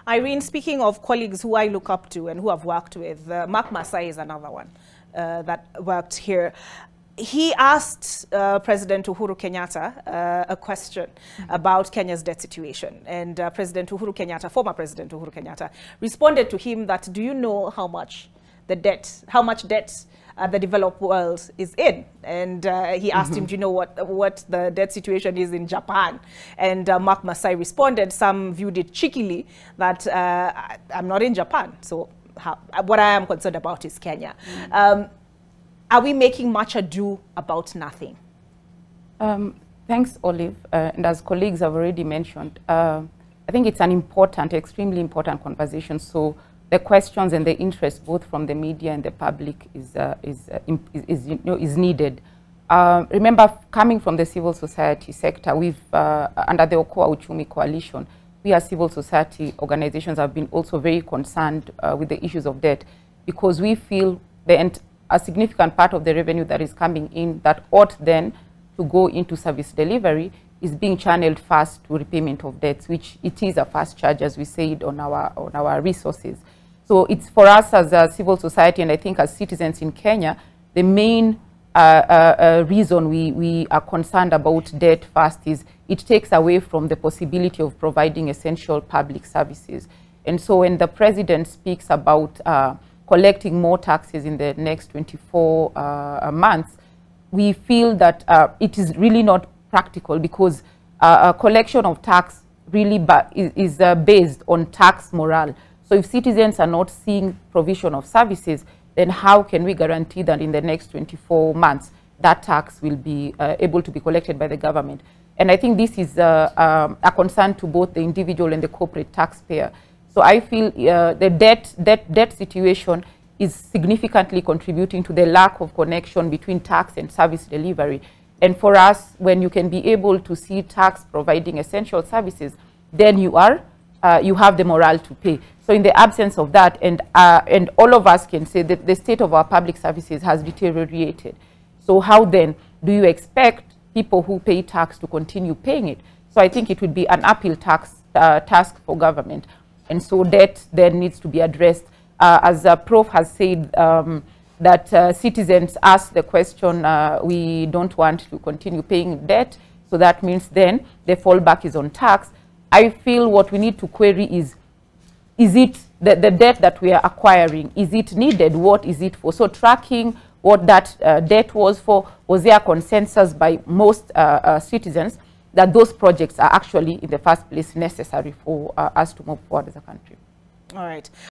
Irene, speaking of colleagues who I look up to and who I've worked with, Mark Masai is another one that worked here. He asked President Uhuru Kenyatta a question about Kenya's debt situation. And President Uhuru Kenyatta, former President Uhuru Kenyatta, responded to him that, do you know how much debt the developed world is in? And he asked him, do you know what the debt situation is in Japan? And Mark Masai responded, some viewed it cheekily, that I'm not in Japan. So what I am concerned about is Kenya. Are we making much ado about nothing? Thanks, Olive. And as colleagues have already mentioned, I think it's an important, extremely important conversation. So the questions and the interest, both from the media and the public, is needed. Remember, coming from the civil society sector, we've under the Okoa Uchumi Coalition, we as civil society organizations have been also very concerned with the issues of debt, because we feel a significant part of the revenue that is coming in that ought then to go into service delivery is being channeled fast to repayment of debts, which it is a fast charge, as we said, on our resources. So it's for us as a civil society, and I think as citizens in Kenya, the main reason we are concerned about debt fast is it takes away from the possibility of providing essential public services. And so when the president speaks about collecting more taxes in the next 24 months, we feel that it is really not practical, because a collection of tax really is based on tax morale. So if citizens are not seeing provision of services, then how can we guarantee that in the next 24 months that tax will be able to be collected by the government? And I think this is a concern to both the individual and the corporate taxpayer. So I feel the debt situation is significantly contributing to the lack of connection between tax and service delivery. And for us, when you can be able to see tax providing essential services, then you have the morale to pay. So in the absence of that, and all of us can say that the state of our public services has deteriorated. So how then do you expect people who pay tax to continue paying it? So I think it would be an uphill task for government. And so debt then needs to be addressed. As Prof has said, that citizens ask the question, we don't want to continue paying debt, so that means then the fallback is on tax. I feel what we need to query is it the debt that we are acquiring, is it needed? What is it for? So tracking what that debt was for, was there a consensus by most citizens that those projects are actually in the first place necessary for us to move forward as a country? All right.